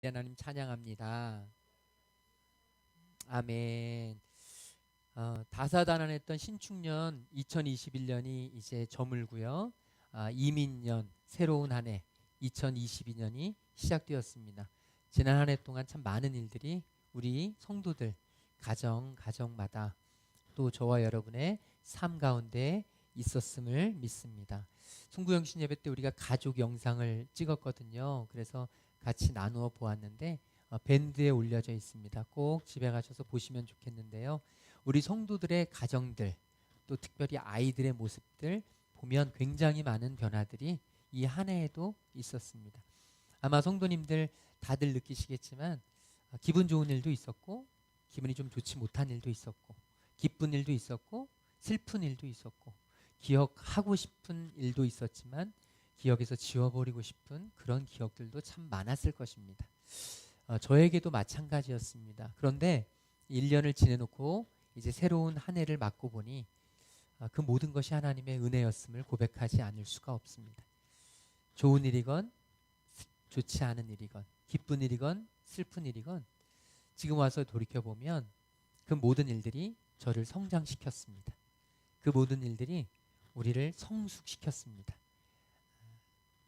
하나님 찬양합니다. 아멘. 다사다난했던 신축년 2021년이 이제 저물고요. 이민년 새로운 한 해 2022년이 시작되었습니다. 지난 한 해 동안 참 많은 일들이 우리 성도들 가정마다 또 저와 여러분의 삶 가운데 있었음을 믿습니다. 송구영신 예배 때 우리가 가족 영상을 찍었거든요. 그래서 같이 나누어 보았는데 밴드에 올려져 있습니다. 꼭 집에 가셔서 보시면 좋겠는데요. 우리 성도들의 가정들 또 특별히 아이들의 모습들 보면 굉장히 많은 변화들이 이 한 해에도 있었습니다. 아마 성도님들 다들 느끼시겠지만 기분 좋은 일도 있었고 기분이 좀 좋지 못한 일도 있었고 기쁜 일도 있었고 슬픈 일도 있었고 기억하고 싶은 일도 있었지만 기억에서 지워버리고 싶은 그런 기억들도 참 많았을 것입니다. 저에게도 마찬가지였습니다. 그런데 1년을 지내놓고 이제 새로운 한 해를 맞고 보니 그 모든 것이 하나님의 은혜였음을 고백하지 않을 수가 없습니다. 좋은 일이건 좋지 않은 일이건 기쁜 일이건 슬픈 일이건 지금 와서 돌이켜보면 그 모든 일들이 저를 성장시켰습니다. 그 모든 일들이 우리를 성숙시켰습니다.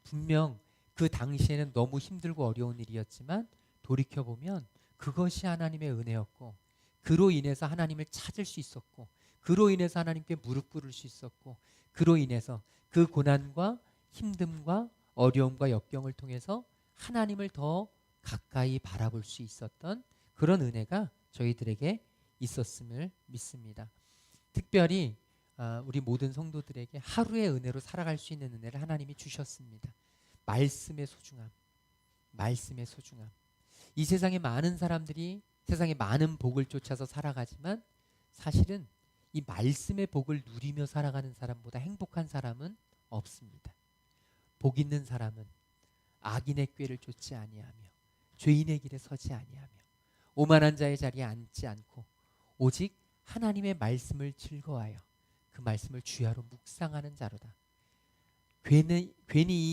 분명 그 당시에는 너무 힘들고 어려운 일이었지만 돌이켜보면 그것이 하나님의 은혜였고 그로 인해서 하나님을 찾을 수 있었고 그로 인해서 하나님께 무릎 꿇을 수 있었고 그로 인해서 그 고난과 힘듦과 어려움과 역경을 통해서 하나님을 더 가까이 바라볼 수 있었던 그런 은혜가 저희들에게 있었음을 믿습니다. 특별히 우리 모든 성도들에게 하루의 은혜로 살아갈 수 있는 은혜를 하나님이 주셨습니다. 말씀의 소중함, 말씀의 소중함. 이 세상에 많은 사람들이 세상에 많은 복을 쫓아서 살아가지만 사실은 이 말씀의 복을 누리며 살아가는 사람보다 행복한 사람은 없습니다. 복 있는 사람은 악인의 꾀를 쫓지 아니하며 죄인의 길에 서지 아니하며 오만한 자의 자리에 앉지 않고 오직 하나님의 말씀을 즐거워하여 그 말씀을 주야로 묵상하는 자로다. 괜히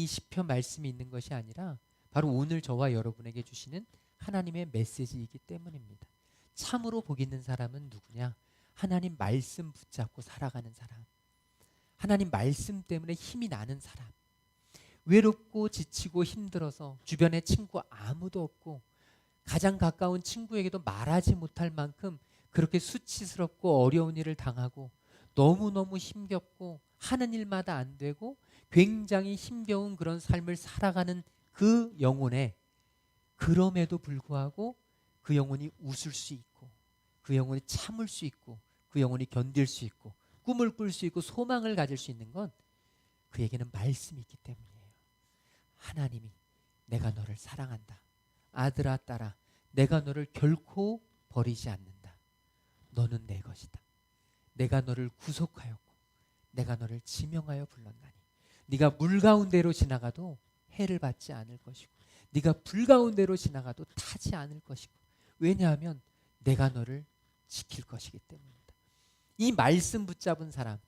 이 시편 말씀이 있는 것이 아니라 바로 오늘 저와 여러분에게 주시는 하나님의 메시지이기 때문입니다. 참으로 복 있는 사람은 누구냐? 하나님 말씀 붙잡고 살아가는 사람, 하나님 말씀 때문에 힘이 나는 사람, 외롭고 지치고 힘들어서 주변에 친구 아무도 없고 가장 가까운 친구에게도 말하지 못할 만큼 그렇게 수치스럽고 어려운 일을 당하고 너무너무 힘겹고 하는 일마다 안 되고 굉장히 힘겨운 그런 삶을 살아가는 그 영혼에 그럼에도 불구하고 그 영혼이 웃을 수 있고 그 영혼이 참을 수 있고 그 영혼이 견딜 수 있고 꿈을 꿀 수 있고 소망을 가질 수 있는 건 그에게는 말씀이 있기 때문이에요. 하나님이 내가 너를 사랑한다. 아들아 딸아 내가 너를 결코 버리지 않는다. 너는 내 것이다. 내가 너를 구속하였고 내가 너를 지명하여 불렀나니 네가 물 가운데로 지나가도 해를 받지 않을 것이고 네가 불 가운데로 지나가도 타지 않을 것이고 왜냐하면 내가 너를 지킬 것이기 때문이다. 이 말씀 붙잡은 사람,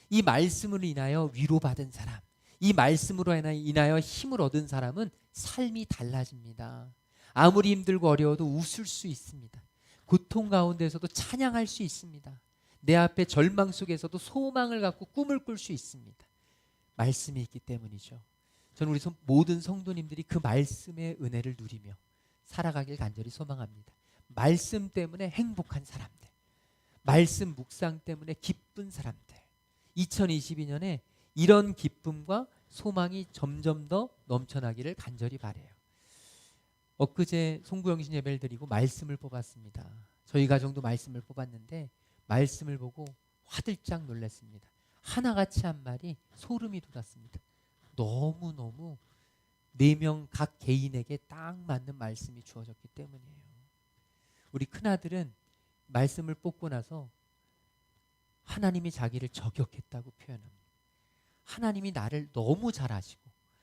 이 말씀으로 인하여 위로받은 사람, 이 말씀으로 인하여 힘을 얻은 사람은 삶이 달라집니다. 아무리 힘들고 어려워도 웃을 수 있습니다. 고통 가운데서도 찬양할 수 있습니다. 내 앞에 절망 속에서도 소망을 갖고 꿈을 꿀 수 있습니다. 말씀이 있기 때문이죠. 저는 우리 모든 성도님들이 그 말씀의 은혜를 누리며 살아가길 간절히 소망합니다. 말씀 때문에 행복한 사람들, 말씀 묵상 때문에 기쁜 사람들, 2022년에 이런 기쁨과 소망이 점점 더 넘쳐나기를 간절히 바라요. 엊그제 송구영신 예배를 드리고 말씀을 뽑았습니다. 저희 가정도 말씀을 뽑았는데 말씀을 보고 화들짝 놀랐습니다. 하나같이 한 말이 소름이 돋았습니다. 너무너무 4명 각 개인에게 딱 맞는 말씀이 주어졌기 때문이에요. 우리 큰아들은 말씀을 뽑고 나서 하나님이 자기를 저격했다고 표현합니다. 하나님이 나를 너무 잘 아시고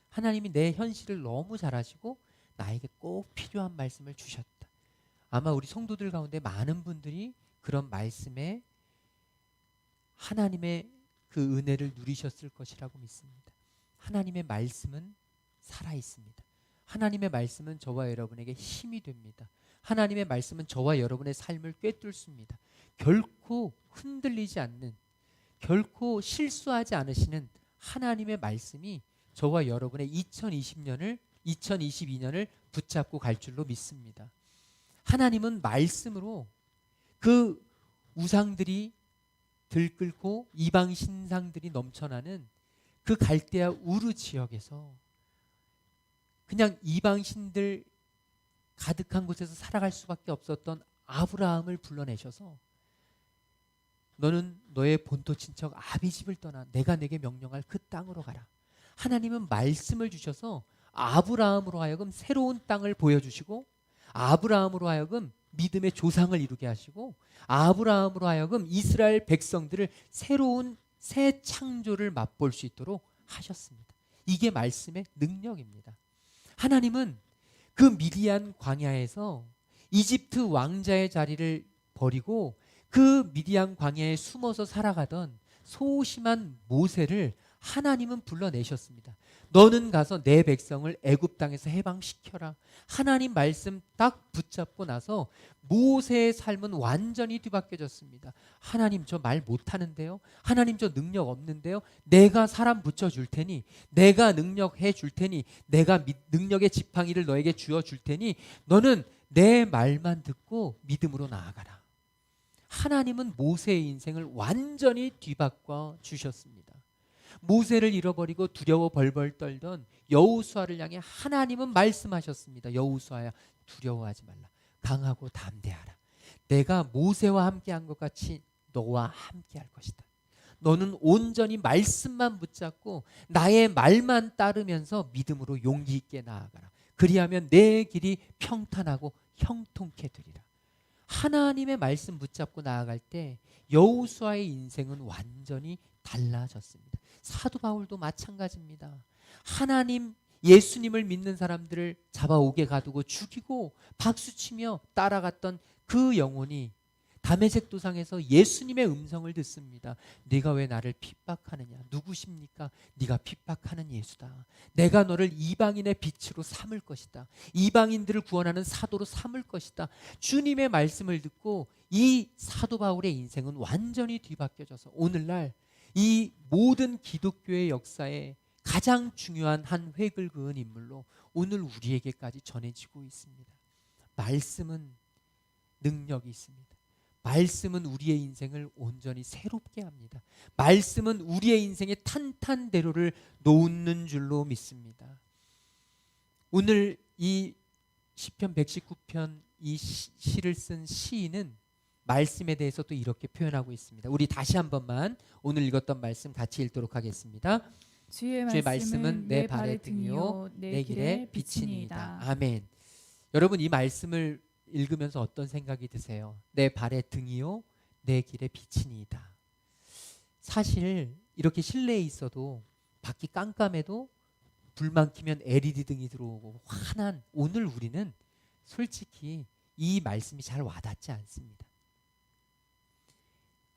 하나님이 내 현실을 너무 잘 아시고 나에게 꼭 필요한 말씀을 주셨다. 아마 우리 성도들 가운데 많은 분들이 그런 말씀에 하나님의 그 은혜를 누리셨을 것이라고 믿습니다. 하나님의 말씀은 살아 있습니다. 하나님의 말씀은 저와 여러분에게 힘이 됩니다. 하나님의 말씀은 저와 여러분의 삶을 꿰뚫습니다. 결코 흔들리지 않는, 결코 실수하지 않으시는 하나님의 말씀이 저와 여러분의 2022년을 붙잡고 갈 줄로 믿습니다. 하나님은 말씀으로 그 우상들이 들끓고 이방 신상들이 넘쳐나는 그 갈대아 우르 지역에서 그냥 이방 신들 가득한 곳에서 살아갈 수밖에 없었던 아브라함을 불러내셔서 너는 너의 본토 친척 아비 집을 떠나 내가 내게 명령할 그 땅으로 가라. 하나님은 말씀을 주셔서 아브라함으로 하여금 새로운 땅을 보여주시고 아브라함으로 하여금 믿음의 조상을 이루게 하시고 아브라함으로 하여금 이스라엘 백성들을 새로운 새 창조를 맛볼 수 있도록 하셨습니다. 이게 말씀의 능력입니다. 하나님은 그 미디안 광야에서 이집트 왕자의 자리를 버리고 그 미디안 광야에 숨어서 살아가던 소심한 모세를 하나님은 불러내셨습니다. 너는 가서 내 백성을 애굽 땅에서 해방시켜라. 하나님 말씀 딱 붙잡고 나서 모세의 삶은 완전히 뒤바뀌어졌습니다. 하나님 저 말 못하는데요. 하나님 저 능력 없는데요. 내가 사람 붙여줄 테니, 내가 능력해 줄 테니, 내가 능력의 지팡이를 너에게 쥐어줄 테니 너는 내 말만 듣고 믿음으로 나아가라. 하나님은 모세의 인생을 완전히 뒤바꿔 주셨습니다. 모세를 잃어버리고 두려워 벌벌 떨던 여호수아를 향해 하나님은 말씀하셨습니다. 여호수아야, 두려워하지 말라. 강하고 담대하라. 내가 모세와 함께한 것 같이 너와 함께할 것이다. 너는 온전히 말씀만 붙잡고 나의 말만 따르면서 믿음으로 용기 있게 나아가라. 그리하면 내 길이 평탄하고 형통케 되리라. 하나님의 말씀 붙잡고 나아갈 때 여호수아의 인생은 완전히 달라졌습니다. 사도 바울도 마찬가지입니다. 하나님 예수님을 믿는 사람들을 잡아오게 가두고 죽이고 박수치며 따라갔던 그 영혼이 다메섹 도상에서 예수님의 음성을 듣습니다. 네가 왜 나를 핍박하느냐? 누구십니까? 네가 핍박하는 예수다. 내가 너를 이방인의 빛으로 삼을 것이다. 이방인들을 구원하는 사도로 삼을 것이다. 주님의 말씀을 듣고 이 사도 바울의 인생은 완전히 뒤바뀌어져서 오늘날 이 모든 기독교의 역사에 가장 중요한 한 획을 그은 인물로 오늘 우리에게까지 전해지고 있습니다. 말씀은 능력이 있습니다. 말씀은 우리의 인생을 온전히 새롭게 합니다. 말씀은 우리의 인생의 탄탄대로를 놓는 줄로 믿습니다. 오늘 이 시편 119편 이 시를 쓴 시인은 말씀에 대해서 또 이렇게 표현하고 있습니다. 우리 다시 한 번만 오늘 읽었던 말씀 같이 읽도록 하겠습니다. 주의 말씀은 내 발의 등이요 내 길의 빛이니이다. 아멘. 여러분 이 말씀을 읽으면서 어떤 생각이 드세요? 내 발의 등이요 내 길의 빛이니이다. 사실 이렇게 실내에 있어도 밖이 깜깜해도 불만 켜면 LED 등이 들어오고 환한 오늘 우리는 솔직히 이 말씀이 잘 와닿지 않습니다.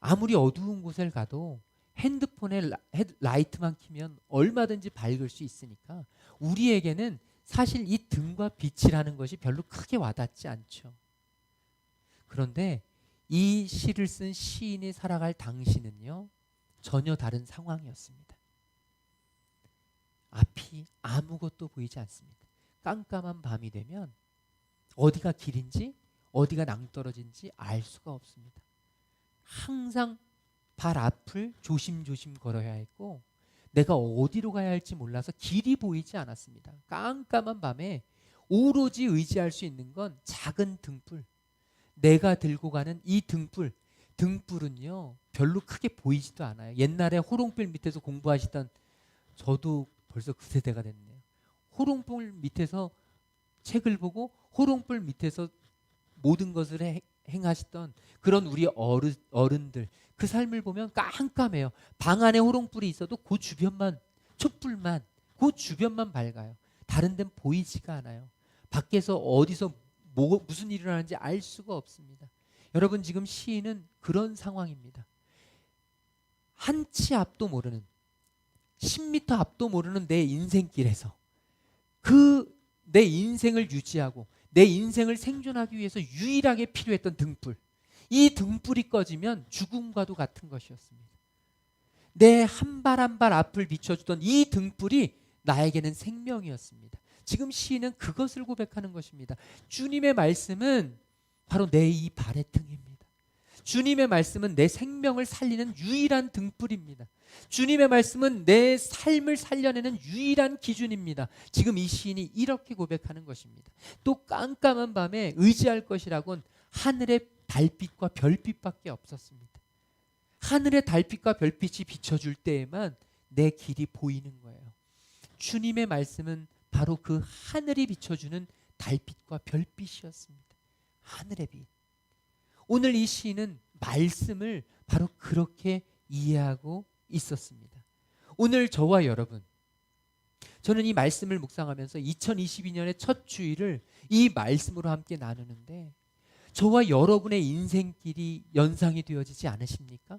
아무리 어두운 곳을 가도 핸드폰에 라이트만 켜면 얼마든지 밝을 수 있으니까 우리에게는 사실 이 등과 빛이라는 것이 별로 크게 와닿지 않죠. 그런데 이 시를 쓴 시인이 살아갈 당시는요 전혀 다른 상황이었습니다. 앞이 아무것도 보이지 않습니다. 깜깜한 밤이 되면 어디가 길인지 어디가 낭떠러진지 알 수가 없습니다. 항상 발 앞을 조심조심 걸어야 했고 내가 어디로 가야 할지 몰라서 길이 보이지 않았습니다. 깜깜한 밤에 오로지 의지할 수 있는 건 작은 등불. 내가 들고 가는 이 등불. 등불은요 별로 크게 보이지도 않아요. 옛날에 호롱불 밑에서 공부하시던 저도 벌써 그 세대가 됐네요. 호롱불 밑에서 책을 보고 호롱불 밑에서 모든 것을 행하시던 그런 우리 어른들 그 삶을 보면 깜깜해요. 방 안에 호롱불이 있어도 그 주변만 촛불만 그 주변만 밝아요. 다른 데는 보이지가 않아요. 밖에서 어디서 무슨 일이 일어나는지 알 수가 없습니다. 여러분 지금 시인은 그런 상황입니다. 한 치 앞도 모르는 10m 앞도 모르는 내 인생길에서 그 내 인생을 유지하고 내 인생을 생존하기 위해서 유일하게 필요했던 등불, 이 등불이 꺼지면 죽음과도 같은 것이었습니다. 내 한 발 한 발 앞을 비춰주던 이 등불이 나에게는 생명이었습니다. 지금 시인은 그것을 고백하는 것입니다. 주님의 말씀은 바로 내 이 발의 등입니다. 주님의 말씀은 내 생명을 살리는 유일한 등불입니다. 주님의 말씀은 내 삶을 살려내는 유일한 기준입니다. 지금 이 시인이 이렇게 고백하는 것입니다. 또 깜깜한 밤에 의지할 것이라곤 하늘의 달빛과 별빛밖에 없었습니다. 하늘의 달빛과 별빛이 비춰줄 때에만 내 길이 보이는 거예요. 주님의 말씀은 바로 그 하늘이 비춰주는 달빛과 별빛이었습니다. 하늘의 빛. 오늘 이 시인은 말씀을 바로 그렇게 이해하고 있었습니다. 오늘 저와 여러분, 저는 이 말씀을 묵상하면서 2022년의 첫 주일을 이 말씀으로 함께 나누는데 저와 여러분의 인생길이 연상이 되어지지 않으십니까?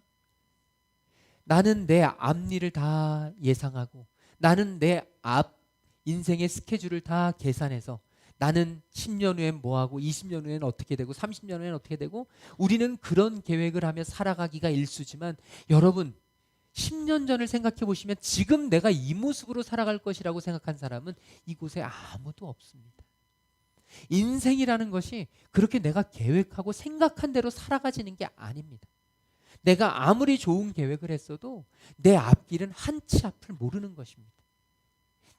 나는 내 앞일을 다 예상하고 나는 내 앞 인생의 스케줄을 다 계산해서 나는 10년 후엔 뭐하고 20년 후엔 어떻게 되고 30년 후엔 어떻게 되고 우리는 그런 계획을 하며 살아가기가 일쑤지만 여러분 10년 전을 생각해 보시면 지금 내가 이 모습으로 살아갈 것이라고 생각한 사람은 이곳에 아무도 없습니다. 인생이라는 것이 그렇게 내가 계획하고 생각한 대로 살아가지는 게 아닙니다. 내가 아무리 좋은 계획을 했어도 내 앞길은 한 치 앞을 모르는 것입니다.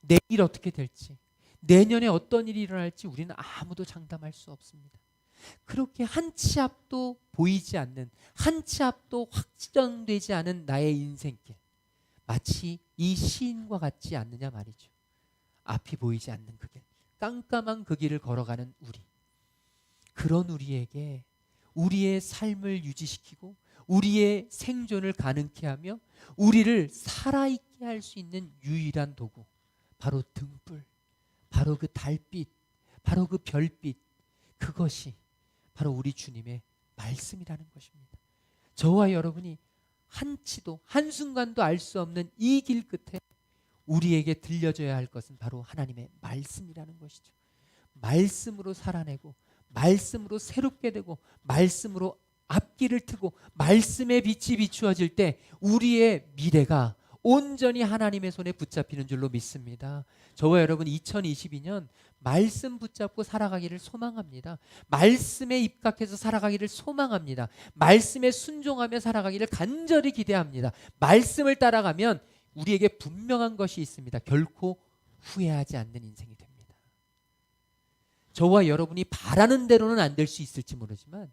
내일 어떻게 될지, 내년에 어떤 일이 일어날지 우리는 아무도 장담할 수 없습니다. 그렇게 한 치 앞도 보이지 않는, 한 치 앞도 확정되지 않은 나의 인생길, 마치 이 시인과 같지 않느냐 말이죠. 앞이 보이지 않는 그 길, 깜깜한 그 길을 걸어가는 우리, 그런 우리에게 우리의 삶을 유지시키고 우리의 생존을 가능케 하며 우리를 살아있게 할 수 있는 유일한 도구, 바로 등불, 바로 그 달빛, 바로 그 별빛, 그것이 바로 우리 주님의 말씀이라는 것입니다. 저와 여러분이 한치도 한순간도 알 수 없는 이 길 끝에 우리에게 들려줘야 할 것은 바로 하나님의 말씀이라는 것이죠. 말씀으로 살아내고 말씀으로 새롭게 되고 말씀으로 앞길을 트고 말씀의 빛이 비추어질 때 우리의 미래가 온전히 하나님의 손에 붙잡히는 줄로 믿습니다. 저와 여러분 2022년 말씀 붙잡고 살아가기를 소망합니다. 말씀에 입각해서 살아가기를 소망합니다. 말씀에 순종하며 살아가기를 간절히 기대합니다. 말씀을 따라가면 우리에게 분명한 것이 있습니다. 결코 후회하지 않는 인생이 됩니다. 저와 여러분이 바라는 대로는 안 될 수 있을지 모르지만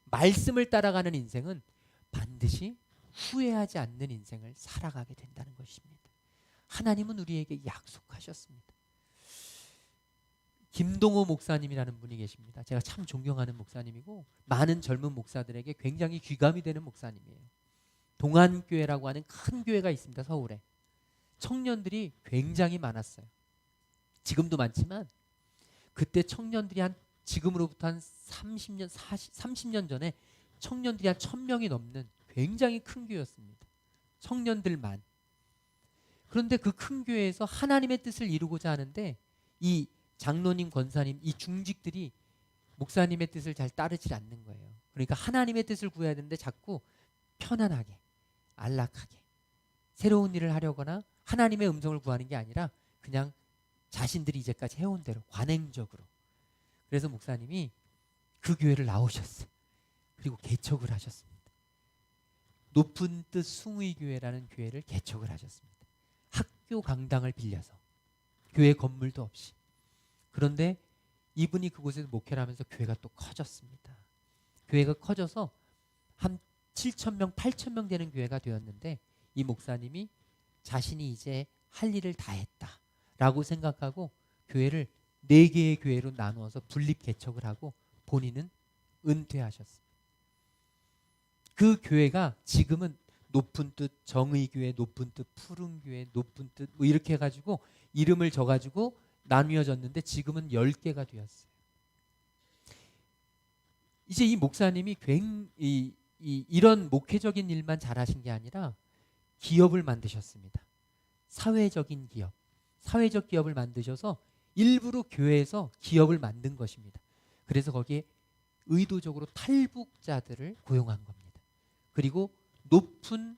말씀을 따라가는 인생은 반드시 후회하지 않는 인생을 살아가게 된다는 것입니다. 하나님은 우리에게 약속하셨습니다. 김동호 목사님이라는 분이 계십니다. 제가 참 존경하는 목사님이고 많은 젊은 목사들에게 굉장히 귀감이 되는 목사님이에요. 동안교회라고 하는 큰 교회가 있습니다. 서울에. 청년들이 굉장히 많았어요. 지금도 많지만 그때 청년들이 지금으로부터 한 30년 전에 청년들이 한 1000명이 넘는 굉장히 큰 교회였습니다. 청년들만. 그런데 그 큰 교회에서 하나님의 뜻을 이루고자 하는데 이 장로님, 권사님, 이 중직들이 목사님의 뜻을 잘 따르지 않는 거예요. 그러니까 하나님의 뜻을 구해야 되는데 자꾸 편안하게, 안락하게 새로운 일을 하려거나 하나님의 음성을 구하는 게 아니라 그냥 자신들이 이제까지 해온 대로 관행적으로. 그래서 목사님이 그 교회를 나오셨어요. 그리고 개척을 하셨습니다. 높은 뜻 숭의교회라는 교회를 개척을 하셨습니다. 학교 강당을 빌려서 교회 건물도 없이. 그런데 이분이 그곳에서 목회를 하면서 교회가 또 커졌습니다. 교회가 커져서 한 7,000명, 8,000명 되는 교회가 되었는데 이 목사님이 자신이 이제 할 일을 다 했다라고 생각하고 교회를 4개의 교회로 나누어서 분립 개척을 하고 본인은 은퇴하셨습니다. 그 교회가 지금은 높은 뜻 정의교회, 높은 뜻 푸른교회, 높은 뜻 뭐 이렇게 해가지고 이름을 져가지고 나뉘어졌는데 지금은 10개가 되었어요. 이제 이 목사님이 이런 목회적인 일만 잘하신 게 아니라 기업을 만드셨습니다. 사회적 기업을 만드셔서 일부러 교회에서 기업을 만든 것입니다. 그래서 거기에 의도적으로 탈북자들을 고용한 겁니다. 그리고 높은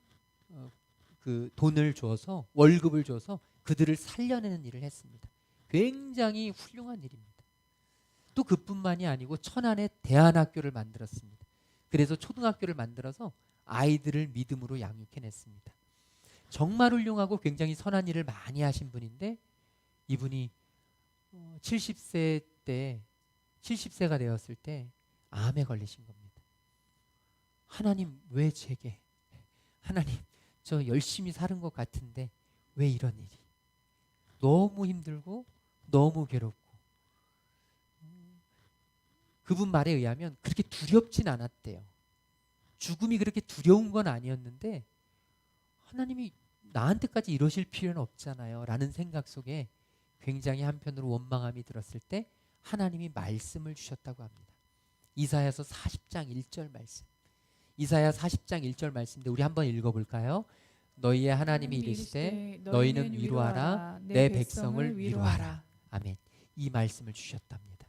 그 돈을 줘서 월급을 줘서 그들을 살려내는 일을 했습니다. 굉장히 훌륭한 일입니다. 또 그뿐만이 아니고 천안에 대안학교를 만들었습니다. 그래서 초등학교를 만들어서 아이들을 믿음으로 양육해냈습니다. 정말 훌륭하고 굉장히 선한 일을 많이 하신 분인데 이분이 70세 때 70세가 되었을 때 암에 걸리신 겁니다. 하나님 왜 제게, 하나님 저 열심히 사는 것 같은데 왜 이런 일이, 너무 힘들고 너무 괴롭고. 그분 말에 의하면 그렇게 두렵진 않았대요. 죽음이 그렇게 두려운 건 아니었는데 하나님이 나한테까지 이러실 필요는 없잖아요 라는 생각 속에 굉장히 한편으로 원망함이 들었을 때 하나님이 말씀을 주셨다고 합니다. 이사야서 40장 1절 말씀. 이사야 40장 1절 말씀인데 우리 한번 읽어볼까요? 너희의 하나님이 이르시되 너희는 위로하라 내 백성을 위로하라. 아멘. 이 말씀을 주셨답니다.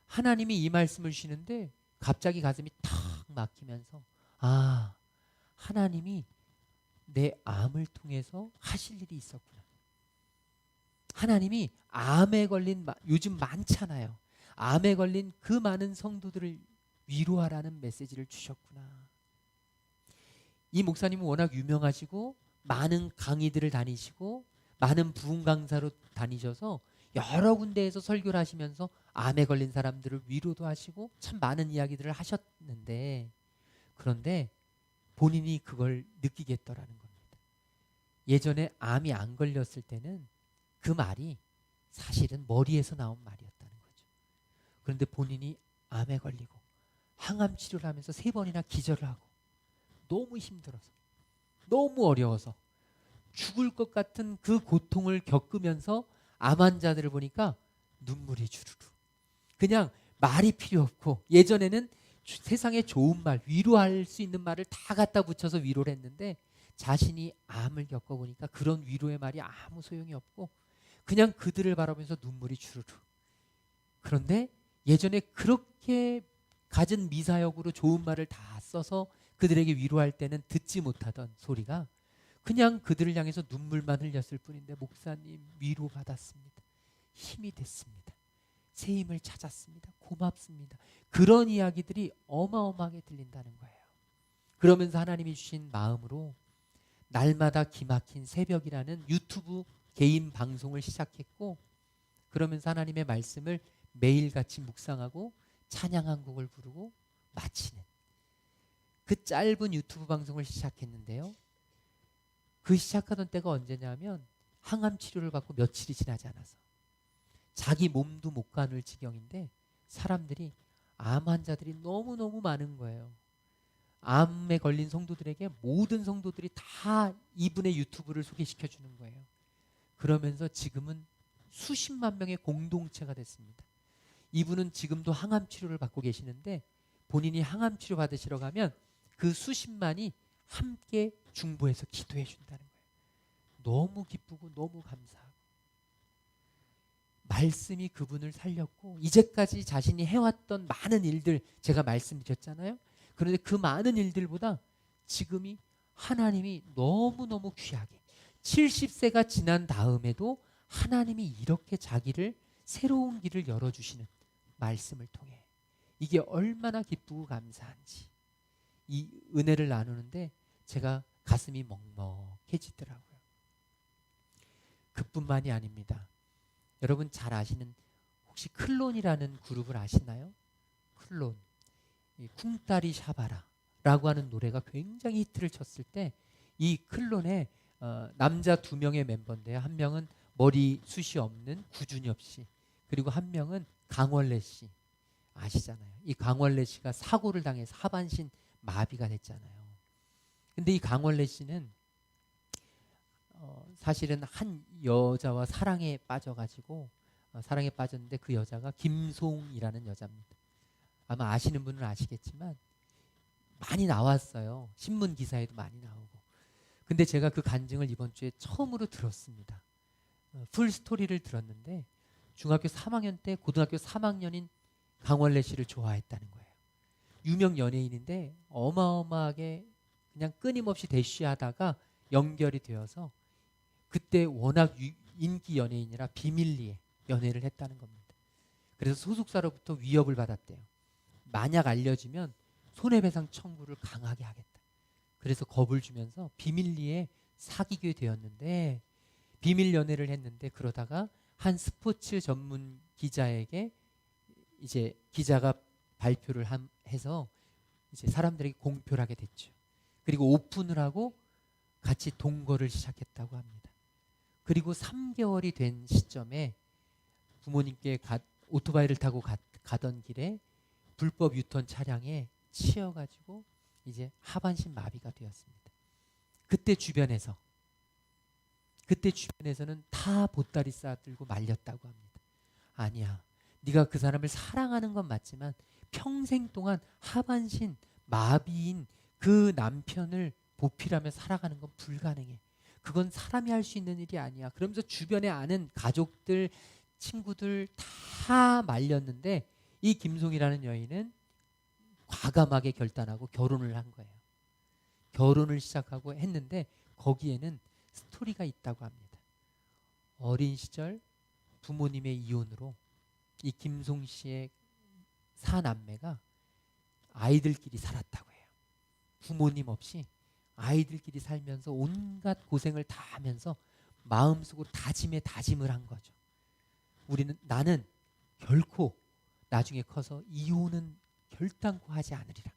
하나님이 이 말씀을 주시는데 갑자기 가슴이 탁 막히면서 아, 하나님이 내 암을 통해서 하실 일이 있었구나. 하나님이 암에 걸린, 요즘 많잖아요. 암에 걸린 그 많은 성도들을 위로하라는 메시지를 주셨구나. 이 목사님은 워낙 유명하시고 많은 강의들을 다니시고 많은 부흥 강사로 다니셔서 여러 군데에서 설교를 하시면서 암에 걸린 사람들을 위로도 하시고 참 많은 이야기들을 하셨는데, 그런데 본인이 그걸 느끼겠더라는 겁니다. 예전에 암이 안 걸렸을 때는 그 말이 사실은 머리에서 나온 말이었다는 거죠. 그런데 본인이 암에 걸리고 항암 치료를 하면서 3번이나 기절을 하고 너무 힘들어서 너무 어려워서 죽을 것 같은 그 고통을 겪으면서 암 환자들을 보니까 눈물이 주르르. 그냥 말이 필요 없고, 예전에는 세상에 좋은 말, 위로할 수 있는 말을 다 갖다 붙여서 위로를 했는데 자신이 암을 겪어보니까 그런 위로의 말이 아무 소용이 없고 그냥 그들을 바라보면서 눈물이 주르르. 그런데 예전에 그렇게 갖은 미사역으로 좋은 말을 다 써서 그들에게 위로할 때는 듣지 못하던 소리가 그냥 그들을 향해서 눈물만 흘렸을 뿐인데 목사님 위로받았습니다. 힘이 됐습니다. 새 힘을 찾았습니다. 고맙습니다. 그런 이야기들이 어마어마하게 들린다는 거예요. 그러면서 하나님이 주신 마음으로 날마다 기막힌 새벽이라는 유튜브 개인 방송을 시작했고, 그러면서 하나님의 말씀을 매일같이 묵상하고 찬양 한 곡을 부르고 마치는 그 짧은 유튜브 방송을 시작했는데요. 그 시작하던 때가 언제냐면 항암 치료를 받고 며칠이 지나지 않아서 자기 몸도 못 가눌 지경인데 사람들이, 암 환자들이 너무너무 많은 거예요. 암에 걸린 성도들에게 모든 성도들이 다 이분의 유튜브를 소개시켜 주는 거예요. 그러면서 지금은 수십만 명의 공동체가 됐습니다. 이분은 지금도 항암 치료를 받고 계시는데 본인이 항암 치료 받으시러 가면 그 수십만이 함께 중보해서 기도해 준다는 거예요. 너무 기쁘고 너무 감사하고, 말씀이 그분을 살렸고 이제까지 자신이 해왔던 많은 일들 제가 말씀드렸잖아요. 그런데 그 많은 일들보다 지금이 하나님이 너무너무 귀하게 70세가 지난 다음에도 하나님이 이렇게 자기를 새로운 길을 열어주시는 말씀을 통해 이게 얼마나 기쁘고 감사한지 이 은혜를 나누는데 제가 가슴이 먹먹해지더라고요. 그뿐만이 아닙니다. 여러분 잘 아시는 혹시 클론이라는 그룹을 아시나요? 클론, 쿵따리 샤바라라고 하는 노래가 굉장히 히트를 쳤을 때 이 클론의 남자 2명의 멤버인데요. 한 명은 머리숱이 없는 구준엽 씨, 그리고 한 명은 강원래 씨 아시잖아요. 이 강원래 씨가 사고를 당해서 하반신 마비가 됐잖아요. 근데 이 강원래 씨는 사실은 한 여자와 사랑에 빠져가지고 사랑에 빠졌는데 그 여자가 김송이라는 여자입니다. 아마 아시는 분은 아시겠지만 많이 나왔어요. 신문 기사에도 많이 나오고. 근데 제가 그 간증을 이번 주에 처음으로 들었습니다. 풀 스토리를 들었는데 중학교 3학년 때 고등학교 3학년인 강원래 씨를 좋아했다는 거예요. 유명 연예인인데 어마어마하게 그냥 끊임없이 대쉬하다가 연결이 되어서 그때 워낙 인기 연예인이라 비밀리에 연애를 했다는 겁니다. 그래서 소속사로부터 위협을 받았대요. 만약 알려지면 손해배상 청구를 강하게 하겠다. 그래서 겁을 주면서 비밀리에 사귀게 되었는데 비밀 연애를 했는데 그러다가 한 스포츠 전문 기자에게 이제 기자가 발표를 해서 이제 사람들에게 공표를 하게 됐죠. 그리고 오픈을 하고 같이 동거를 시작했다고 합니다. 그리고 3개월이 된 시점에 부모님께 오토바이를 타고 가던 길에 불법 유턴 차량에 치여가지고 이제 하반신 마비가 되었습니다. 그때 주변에서는 다 보따리 싸들고 말렸다고 합니다. 아니야, 네가 그 사람을 사랑하는 건 맞지만 평생 동안 하반신 마비인 그 남편을 보필하며 살아가는 건 불가능해. 그건 사람이 할 수 있는 일이 아니야. 그러면서 주변에 아는 가족들, 친구들 다 말렸는데 이 김송이라는 여인은 과감하게 결단하고 결혼을 한 거예요. 결혼을 시작하고 했는데 거기에는 스토리가 있다고 합니다. 어린 시절 부모님의 이혼으로 이 김송 씨의 사남매가 아이들끼리 살았다고 해요. 부모님 없이 아이들끼리 살면서 온갖 고생을 다 하면서 마음속으로 다짐을 한 거죠. 나는 결코 나중에 커서 이혼은 결단코 하지 않으리라.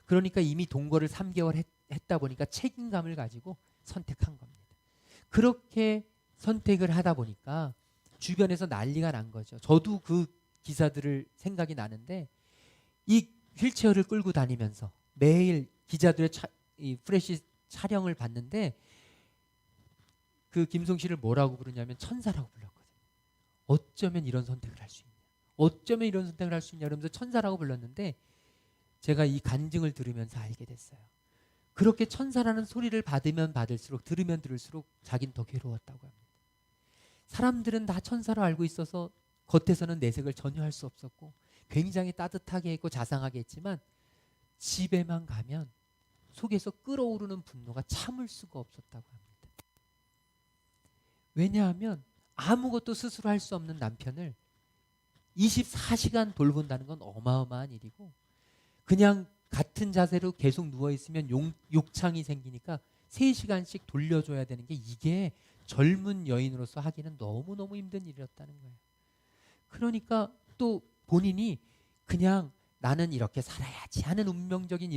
그러니까 이미 동거를 3개월 했다 보니까 책임감을 가지고 선택한 겁니다. 그렇게 선택을 하다 보니까 주변에서 난리가 난 거죠. 저도 그 기사들을 생각이 나는데 이 휠체어를 끌고 다니면서 매일 기자들의 이 프레시 촬영을 봤는데 그 김송 씨를 뭐라고 부르냐면 천사라고 불렀거든요. 어쩌면 이런 선택을 할 수 있냐. 어쩌면 이런 선택을 할 수 있냐 그러면서 천사라고 불렀는데 제가 이 간증을 들으면서 알게 됐어요. 그렇게 천사라는 소리를 받으면 받을수록 들으면 들을수록 자긴 더 괴로웠다고 합니다. 사람들은 다 천사로 알고 있어서 겉에서는 내색을 전혀 할 수 없었고 굉장히 따뜻하게 했고 자상하게 했지만 집에만 가면 속에서 끓어오르는 분노가 참을 수가 없었다고 합니다. 왜냐하면 아무것도 스스로 할 수 없는 남편을 24시간 돌본다는 건 어마어마한 일이고 그냥 같은 자세로 계속 누워있으면 욕창이 생기니까 3시간씩 돌려줘야 되는 게 이게 젊은 여인으로서 하기는 너무너무 힘든 일이었다는 거예요. 그러니까 또 본인이 그냥 나는 이렇게 살아야지 하는 운명적인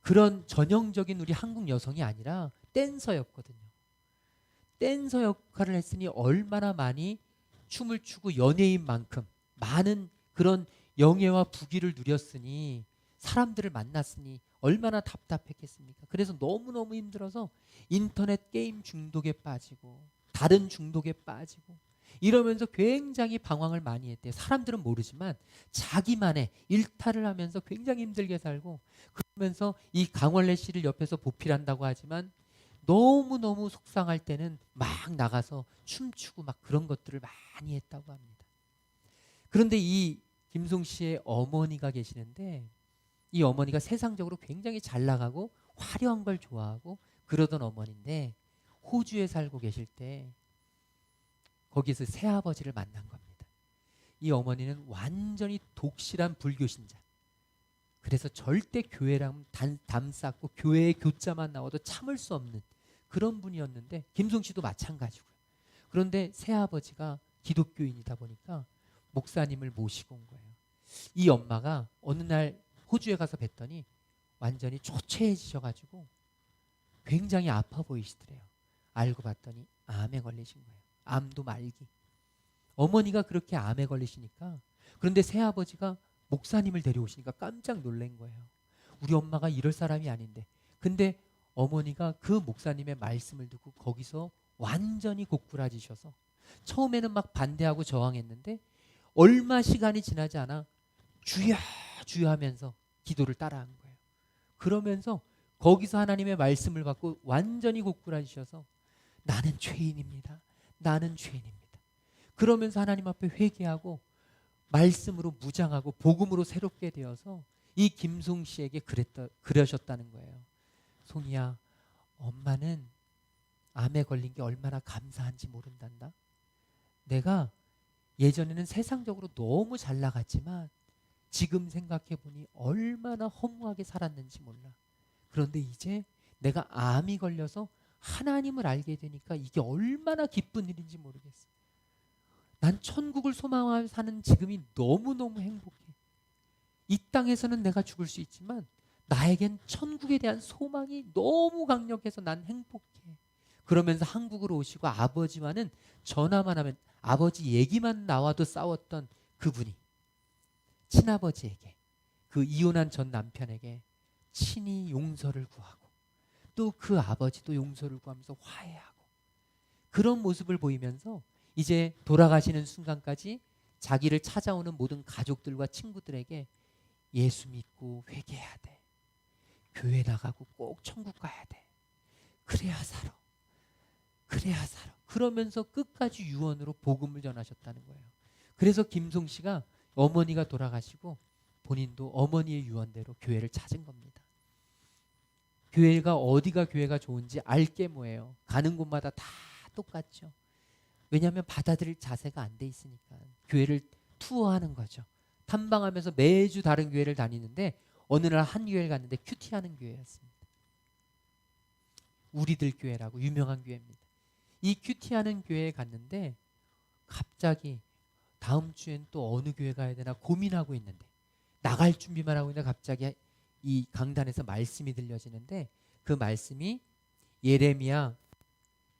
그런 전형적인 우리 한국 여성이 아니라 댄서였거든요. 댄서 역할을 했으니 얼마나 많이 춤을 추고 연예인만큼 많은 그런 영예와 부귀를 누렸으니 사람들을 만났으니 얼마나 답답했겠습니까? 그래서 너무너무 힘들어서 인터넷 게임 중독에 빠지고 다른 중독에 빠지고 이러면서 굉장히 방황을 많이 했대요. 사람들은 모르지만 자기만의 일탈을 하면서 굉장히 힘들게 살고 그러면서 이 강원래 씨를 옆에서 보필한다고 하지만 너무너무 속상할 때는 막 나가서 춤추고 막 그런 것들을 많이 했다고 합니다. 그런데 이 김송 씨의 어머니가 계시는데 이 어머니가 세상적으로 굉장히 잘 나가고 화려한 걸 좋아하고 그러던 어머니인데 호주에 살고 계실 때 거기서 새아버지를 만난 겁니다. 이 어머니는 완전히 독실한 불교 신자. 그래서 절대 교회랑 담 쌓고 교회의 교자만 나와도 참을 수 없는 그런 분이었는데 김송 씨도 마찬가지고요. 그런데 새아버지가 기독교인이다 보니까 목사님을 모시고 온 거예요. 이 엄마가 어느 날 호주에 가서 뵀더니 완전히 초췌해지셔가지고 굉장히 아파 보이시더래요. 알고 봤더니 암에 걸리신 거예요. 암도 말기. 어머니가 그렇게 암에 걸리시니까 그런데 새아버지가 목사님을 데려오시니까 깜짝 놀란 거예요. 우리 엄마가 이럴 사람이 아닌데. 근데 어머니가 그 목사님의 말씀을 듣고 거기서 완전히 고꾸라지셔서 처음에는 막 반대하고 저항했는데 얼마 시간이 지나지 않아 주여 주여 하면서 기도를 따라한 거예요. 그러면서 거기서 하나님의 말씀을 받고 완전히 고꾸라지셔서 나는 죄인입니다. 나는 죄인입니다. 그러면서 하나님 앞에 회개하고 말씀으로 무장하고 복음으로 새롭게 되어서 이 김송 씨에게 그러셨다는 거예요. 송이야, 엄마는 암에 걸린 게 얼마나 감사한지 모른단다. 내가 예전에는 세상적으로 너무 잘 나갔지만 지금 생각해 보니 얼마나 허무하게 살았는지 몰라. 그런데 이제 내가 암이 걸려서 하나님을 알게 되니까 이게 얼마나 기쁜 일인지 모르겠어. 난 천국을 소망하며 사는 지금이 너무너무 행복해. 이 땅에서는 내가 죽을 수 있지만 나에겐 천국에 대한 소망이 너무 강력해서 난 행복해. 그러면서 한국으로 오시고 아버지와는 전화만 하면 아버지 얘기만 나와도 싸웠던 그분이 친아버지에게, 그 이혼한 전 남편에게 친히 용서를 구하고 또 그 아버지도 용서를 구하면서 화해하고 그런 모습을 보이면서 이제 돌아가시는 순간까지 자기를 찾아오는 모든 가족들과 친구들에게 예수 믿고 회개해야 돼. 교회 나가고 꼭 천국 가야 돼. 그래야 살아. 그래야 살아. 그러면서 끝까지 유언으로 복음을 전하셨다는 거예요. 그래서 김송 씨가 어머니가 돌아가시고 본인도 어머니의 유언대로 교회를 찾은 겁니다. 교회가 어디가 교회가 좋은지 알게 뭐예요. 가는 곳마다 다 똑같죠. 왜냐하면 받아들일 자세가 안 돼 있으니까. 교회를 투어하는 거죠. 탐방하면서 매주 다른 교회를 다니는데 어느 날 한 교회를 갔는데 큐티하는 교회였습니다. 우리들 교회라고 유명한 교회입니다. 이 큐티하는 교회에 갔는데 갑자기 다음 주엔 또 어느 교회 가야 되나 고민하고 있는데 나갈 준비만 하고 있는데 갑자기 이 강단에서 말씀이 들려지는데 그 말씀이 예레미야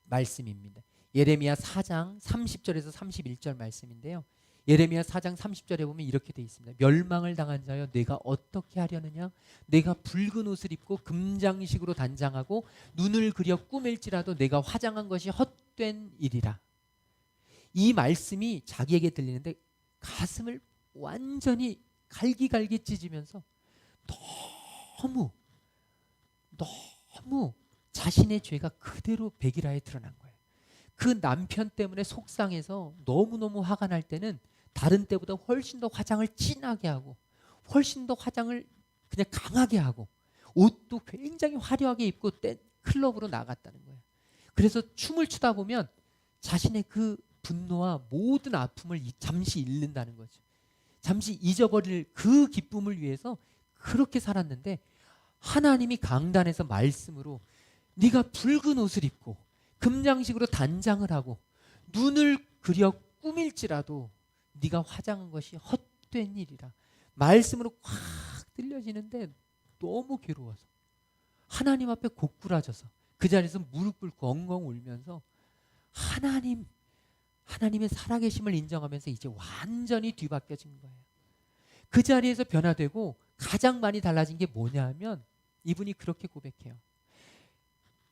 말씀입니다. 예레미야 4장 30절에서 31절 말씀인데요. 예레미야 4장 30절에 보면 이렇게 돼 있습니다. 멸망을 당한 자여 내가 어떻게 하려느냐? 내가 붉은 옷을 입고 금장식으로 단장하고 눈을 그려 꾸밀지라도 내가 화장한 것이 헛된 일이라. 이 말씀이 자기에게 들리는데 가슴을 완전히 갈기갈기 찢으면서 너무 자신의 죄가 그대로 백일하에 드러난 거예요. 그 남편 때문에 속상해서 너무너무 화가 날 때는 다른 때보다 훨씬 더 화장을 진하게 하고 훨씬 더 화장을 그냥 강하게 하고 옷도 굉장히 화려하게 입고 클럽으로 나갔다는 거예요. 그래서 춤을 추다 보면 자신의 그 분노와 모든 아픔을 잠시 잃는다는 거죠. 잠시 잊어버릴 그 기쁨을 위해서 그렇게 살았는데 하나님이 강단에서 말씀으로 네가 붉은 옷을 입고 금장식으로 단장을 하고 눈을 그려 꾸밀지라도 네가 화장한 것이 헛된 일이라. 말씀으로 확 들려지는데 너무 괴로워서 하나님 앞에 고꾸라져서 그 자리에서 무릎 꿇고 엉엉 울면서 하나님의 살아계심을 인정하면서 이제 완전히 뒤바뀌어진 거예요. 그 자리에서 변화되고 가장 많이 달라진 게 뭐냐 하면 이분이 그렇게 고백해요.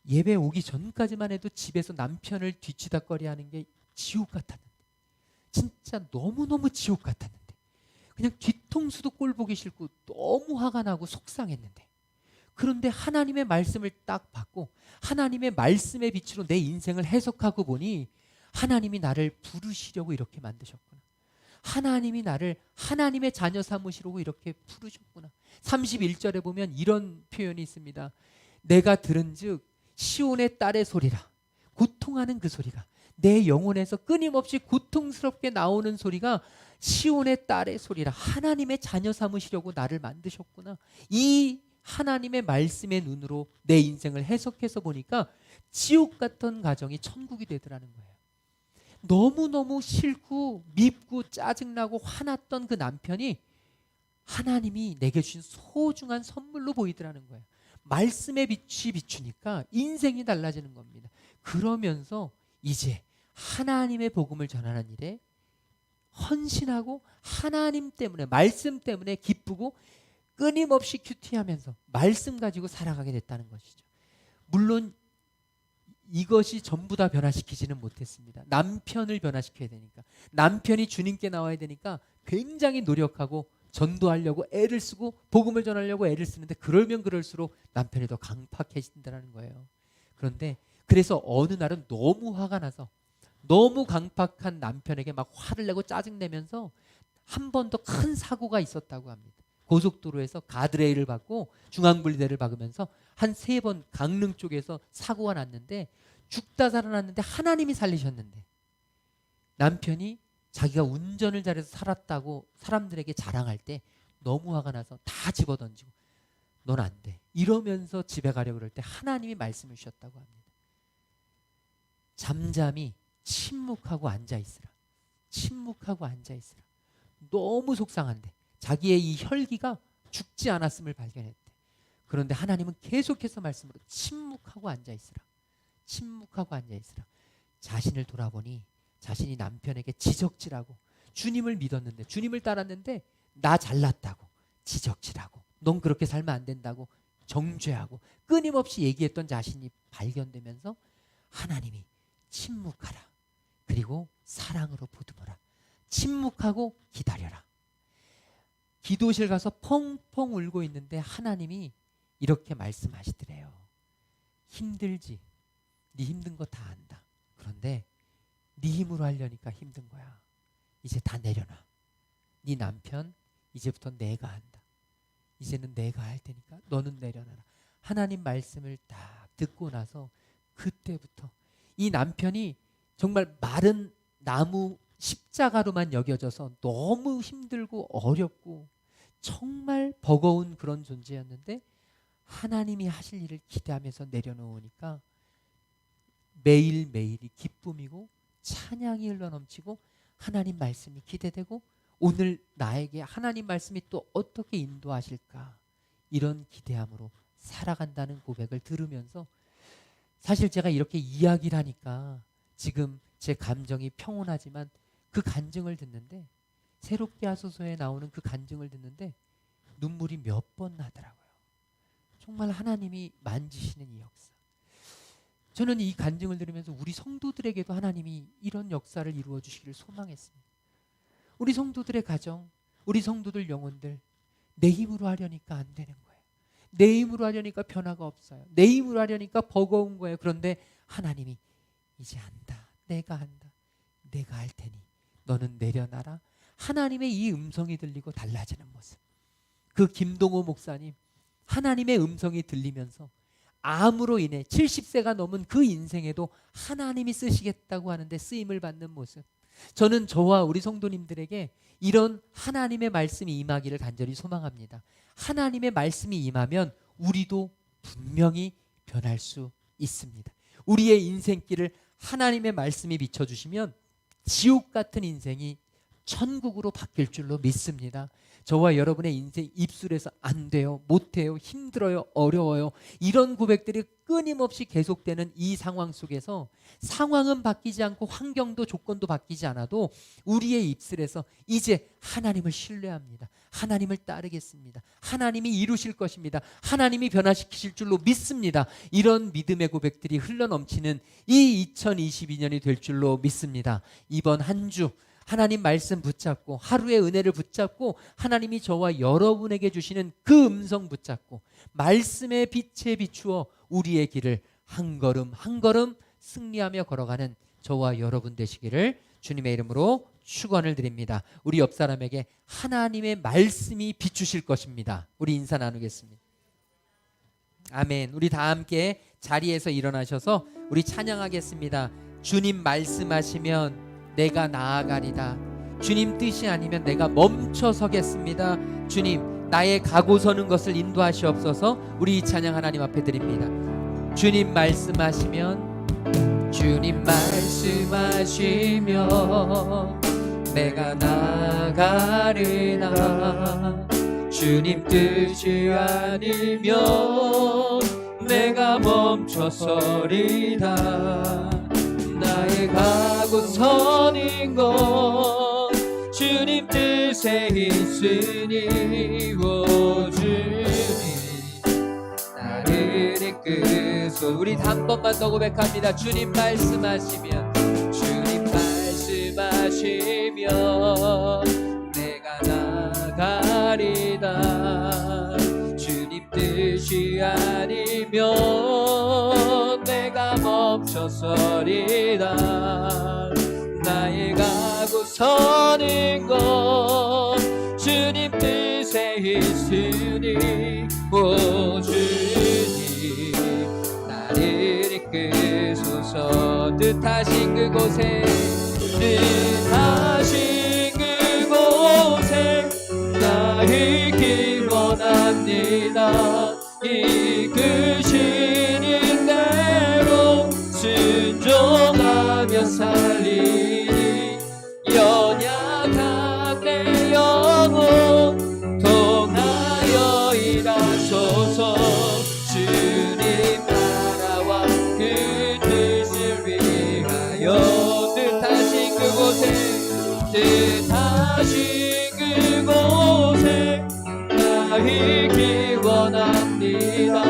예배 오기 전까지만 해도 집에서 남편을 뒤치다꺼리 하는 게 지옥 같았는데, 진짜 너무너무 지옥 같았는데, 그냥 뒤통수도 꼴 보기 싫고 너무 화가 나고 속상했는데, 그런데 하나님의 말씀을 딱 받고 하나님의 말씀의 빛으로 내 인생을 해석하고 보니 하나님이 나를 부르시려고 이렇게 만드셨구나. 하나님이 나를 하나님의 자녀 삼으시려고 이렇게 부르셨구나. 31절에 보면 이런 표현이 있습니다. 내가 들은즉 시온의 딸의 소리라. 고통하는 그 소리가 내 영혼에서 끊임없이 고통스럽게 나오는 소리가 시온의 딸의 소리라. 하나님의 자녀 삼으시려고 나를 만드셨구나. 이 하나님의 말씀의 눈으로 내 인생을 해석해서 보니까 지옥 같던 가정이 천국이 되더라는 거예요. 너무너무 싫고 밉고 짜증나고 화났던 그 남편이 하나님이 내게 주신 소중한 선물로 보이더라는 거예요. 말씀의 빛이 비추니까 인생이 달라지는 겁니다. 그러면서 이제 하나님의 복음을 전하는 일에 헌신하고 하나님 때문에, 말씀 때문에 기쁘고 끊임없이 큐티하면서 말씀 가지고 살아가게 됐다는 것이죠. 물론 이것이 전부 다 변화시키지는 못했습니다. 남편을 변화시켜야 되니까, 남편이 주님께 나와야 되니까 굉장히 노력하고 전도하려고 애를 쓰고 복음을 전하려고 애를 쓰는데 그러면 그럴수록 남편이 더 강팍해진다는 거예요. 그런데 그래서 어느 날은 너무 화가 나서 너무 강팍한 남편에게 막 화를 내고 짜증내면서 한 번 더 큰 사고가 있었다고 합니다. 고속도로에서 가드레일을 받고 중앙분리대를 박으면서 한 3번 강릉 쪽에서 사고가 났는데 죽다 살아났는데 하나님이 살리셨는데, 남편이 자기가 운전을 잘해서 살았다고 사람들에게 자랑할 때 너무 화가 나서 다 집어던지고 넌 안 돼 이러면서 집에 가려고 그럴 때 하나님이 말씀을 주셨다고 합니다. 잠잠히 침묵하고 앉아있으라. 침묵하고 앉아있으라. 너무 속상한데 자기의 이 혈기가 죽지 않았음을 발견했대. 그런데 하나님은 계속해서 말씀으로 침묵하고 앉아있으라. 침묵하고 앉아있으라. 자신을 돌아보니 자신이 남편에게 지적질하고, 주님을 믿었는데 주님을 따랐는데 나 잘났다고 지적질하고 넌 그렇게 살면 안 된다고 정죄하고 끊임없이 얘기했던 자신이 발견되면서 하나님이 침묵하라. 그리고 사랑으로 보듬어라. 침묵하고 기다려라. 기도실 가서 펑펑 울고 있는데 하나님이 이렇게 말씀하시더래요. 힘들지. 네 힘든 거 다 안다. 그런데 네 힘으로 하려니까 힘든 거야. 이제 다 내려놔. 네 남편 이제부터 내가 한다. 이제는 내가 할 테니까 너는 내려놔라. 하나님 말씀을 딱 듣고 나서 그때부터 이 남편이 정말 마른 나무 십자가로만 여겨져서 너무 힘들고 어렵고 정말 버거운 그런 존재였는데, 하나님이 하실 일을 기대하면서 내려놓으니까 매일매일이 기쁨이고 찬양이 흘러넘치고 하나님 말씀이 기대되고, 오늘 나에게 하나님 말씀이 또 어떻게 인도하실까, 이런 기대함으로 살아간다는 고백을 들으면서, 사실 제가 이렇게 이야기를 하니까 지금 제 감정이 평온하지만 그 간증을 듣는데, 새롭게 하소서에 나오는 그 간증을 듣는데 눈물이 몇 번 나더라고요. 정말 하나님이 만지시는 이 역사. 저는 이 간증을 들으면서 우리 성도들에게도 하나님이 이런 역사를 이루어 주시기를 소망했습니다. 우리 성도들의 가정, 우리 성도들 영혼들, 내 힘으로 하려니까 안 되는 거예요. 내 힘으로 하려니까 변화가 없어요. 내 힘으로 하려니까 버거운 거예요. 그런데 하나님이 이제 한다. 내가 한다. 내가 할 테니 너는 내려놔라. 하나님의 이 음성이 들리고 달라지는 모습. 그 김동호 목사님, 하나님의 음성이 들리면서 암으로 인해 70세가 넘은 그 인생에도 하나님이 쓰시겠다고 하는데 쓰임을 받는 모습. 저는 저와 우리 성도님들에게 이런 하나님의 말씀이 임하기를 간절히 소망합니다. 하나님의 말씀이 임하면 우리도 분명히 변할 수 있습니다. 우리의 인생길을 하나님의 말씀이 비춰주시면 지옥 같은 인생이 천국으로 바뀔 줄로 믿습니다. 저와 여러분의 인생 입술에서 안 돼요, 못 해요, 힘들어요, 어려워요, 이런 고백들이 끊임없이 계속되는 이 상황 속에서 상황은 바뀌지 않고 환경도 조건도 바뀌지 않아도 우리의 입술에서 이제 하나님을 신뢰합니다. 하나님을 따르겠습니다. 하나님이 이루실 것입니다. 하나님이 변화시키실 줄로 믿습니다. 이런 믿음의 고백들이 흘러넘치는 이 2022년이 될 줄로 믿습니다. 이번 한 주 하나님 말씀 붙잡고 하루의 은혜를 붙잡고 하나님이 저와 여러분에게 주시는 그 음성 붙잡고 말씀의 빛에 비추어 우리의 길을 한 걸음 한 걸음 승리하며 걸어가는 저와 여러분 되시기를 주님의 이름으로 축원을 드립니다. 우리 옆 사람에게 하나님의 말씀이 비추실 것입니다. 우리 인사 나누겠습니다. 아멘. 우리 다 함께 자리에서 일어나셔서 우리 찬양하겠습니다. 주님 말씀하시면 내가 나아가리다. 주님 뜻이 아니면 내가 멈춰 서겠습니다. 주님 나의 가고 서는 것을 인도하시옵소서. 우리 이 찬양 하나님 앞에 드립니다. 주님 말씀하시면, 주님 말씀하시면 내가 나아가리라. 주님 뜻이 아니면 내가 멈춰 서리라. 나의 가고 서는 것 주님 뜻에 있으니, 오 주님 나를 이끄소. 우리 한 번만 더 고백합니다. 주님 말씀하시면, 주님 말씀하시면 내가 나가리다. 주님 뜻이 아니면 내가 멈춰서리다. 서는 것 주님 뜻에 있으니 오 주님 나를 이끄소서. 뜻하신 그곳에 뜻하신 그곳에 나 있기 원합니다. 이끄시는 대로 순종하며 살리니 연약한 내 영혼 통하여 일하소서. 주님 나라와 그 뜻을 위하여 뜻하신 그곳에 뜻하신 그곳에 나 있기 원합니다.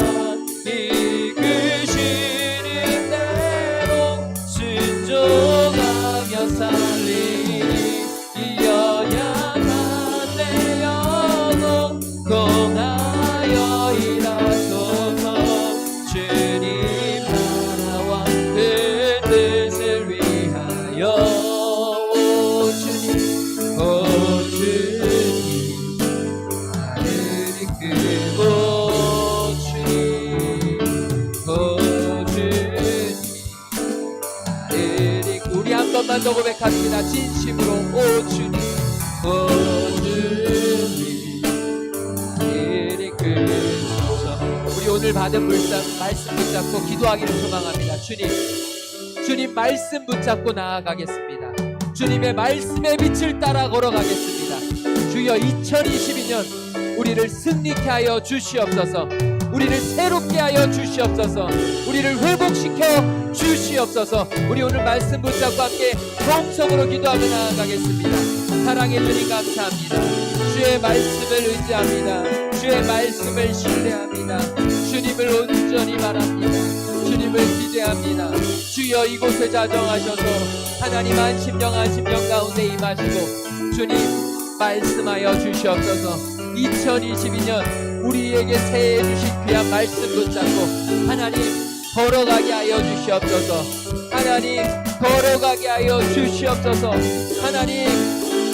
이끄시는 대로 순종하며 살리니 연약한 내 영혼 공하여 일하소서. 주님 나라와 그 뜻을 위하여 오 주님 오 주님 나를 이끌고 주님 오 주님 나를 이끌고 우리 한 번만 더 고백합니다. 진심으로 오 주님 오 주님 나를 이끌소서. 우리 오늘 받은 말씀 붙잡고 기도하기를 소망합니다. 주님 말씀 붙잡고 나아가겠습니다. 주님의 말씀의 빛을 따라 걸어가겠습니다. 주여 2022년 우리를 승리케 하여 주시옵소서. 우리를 새롭게 하여 주시옵소서. 우리를 회복시켜 주시옵소서. 우리 오늘 말씀 붙잡고 함께 통성으로 기도하며 나아가겠습니다. 사랑해 주님 감사합니다. 주의 말씀을 의지합니다. 주의 말씀을 신뢰합니다. 주님을 온전히 바랍니다. 주님을 기대합니다. 주여 이곳에 자정하셔서 하나님 한심령 가운데 임하시고 주님 말씀하여 주시옵소서. 2022년 우리에게 새해 주신 귀한 말씀 붙잡고 하나님 걸어가게 하여 주시옵소서. 하나님 걸어가게 하여 주시옵소서. 하나님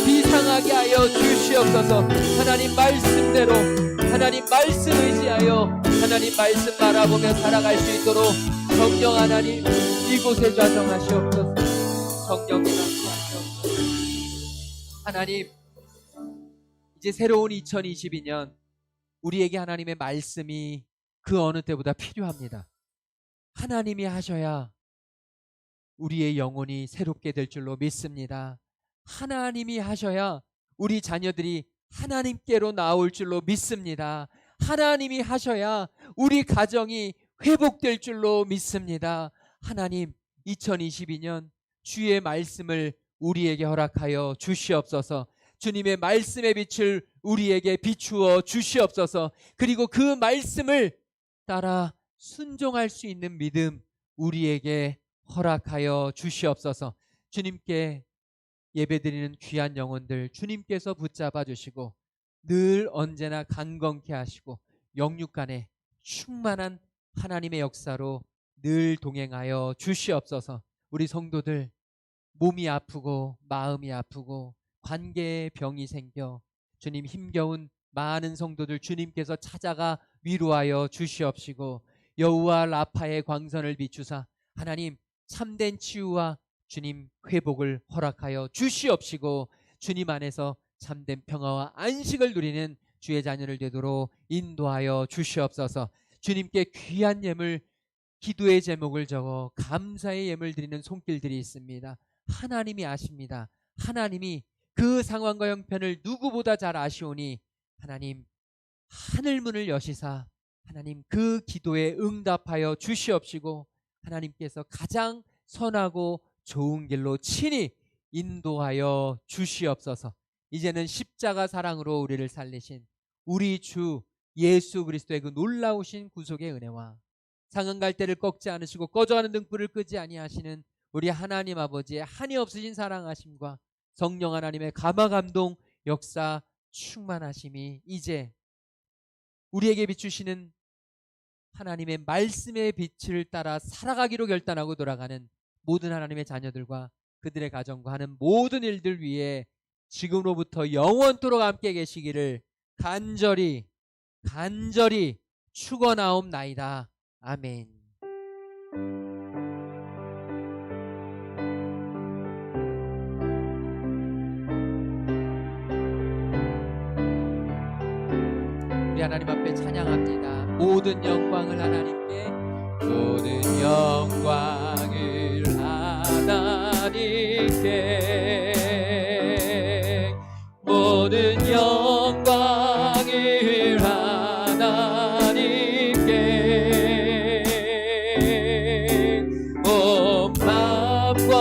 비상하게 하여 주시옵소서. 하나님 말씀대로 하나님 말씀 의지하여 하나님 말씀 바라보며 살아갈 수 있도록 성령 하나님 이곳에 좌정하시옵소서. 성령님 함께하시옵소서. 하나님 이제 새로운 2022년 우리에게 하나님의 말씀이 그 어느 때보다 필요합니다. 하나님이 하셔야 우리의 영혼이 새롭게 될 줄로 믿습니다. 하나님이 하셔야 우리 자녀들이 하나님께로 나올 줄로 믿습니다. 하나님이 하셔야 우리 가정이 회복될 줄로 믿습니다. 하나님 2022년 주의 말씀을 우리에게 허락하여 주시옵소서. 주님의 말씀의 빛을 우리에게 비추어 주시옵소서. 그리고 그 말씀을 따라 순종할 수 있는 믿음 우리에게 허락하여 주시옵소서. 주님께 예배드리는 귀한 영혼들 주님께서 붙잡아 주시고 늘 언제나 강건케 하시고 영육간에 충만한 하나님의 역사로 늘 동행하여 주시옵소서. 우리 성도들 몸이 아프고 마음이 아프고 관계에 병이 생겨 주님 힘겨운 많은 성도들 주님께서 찾아가 위로하여 주시옵시고 여호와 라파의 광선을 비추사 하나님 참된 치유와 주님 회복을 허락하여 주시옵시고 주님 안에서 참된 평화와 안식을 누리는 주의 자녀를 되도록 인도하여 주시옵소서. 주님께 귀한 예물 기도의 제목을 적어 감사의 예물 드리는 손길들이 있습니다. 하나님이 아십니다. 하나님이 그 상황과 형편을 누구보다 잘 아시오니 하나님 하늘문을 여시사 하나님 그 기도에 응답하여 주시옵시고 하나님께서 가장 선하고 좋은 길로 친히 인도하여 주시옵소서. 이제는 십자가 사랑으로 우리를 살리신 우리 주 예수 그리스도의 그 놀라우신 구속의 은혜와 상한 갈대를 꺾지 않으시고 꺼져가는 등불을 끄지 아니하시는 우리 하나님 아버지의 한이 없으신 사랑하심과 성령 하나님의 감화감동 역사 충만하심이 이제 우리에게 비추시는 하나님의 말씀의 빛을 따라 살아가기로 결단하고 돌아가는 모든 하나님의 자녀들과 그들의 가정과 하는 모든 일들 위해 지금으로부터 영원토록 함께 계시기를 간절히 축원하옵나이다. 아멘. 우리 하나님 앞에 찬양합니다. 모든 영광을 하나님께, 모든 영광을 하나님께, 모든 영광을 하나님께, 온 마음과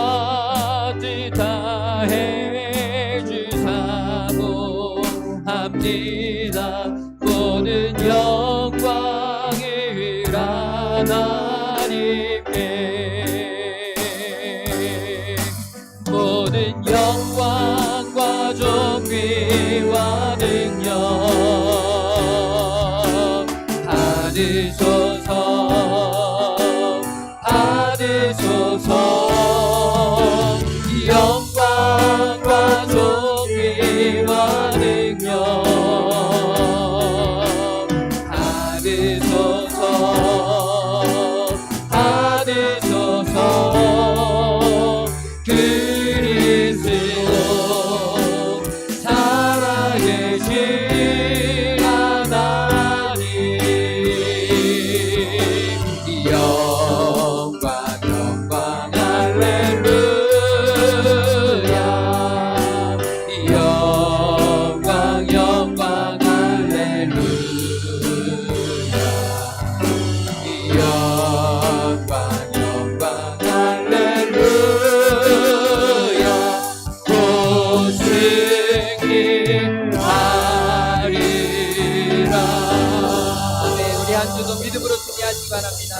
뜻 다해 주사모합니다. 모든 영광을 하나님께, 모든 영광과 존귀와 능력 받으소서. 영광과 존귀와 능력 받으소서. 그리스도 살아계신 하나님, 영광 할렐루야, 영광 할렐루야, 영광 할렐루야. 곧 승리하리라. 아멘. 우리 한 주도 믿음으로 승리하시기 바랍니다.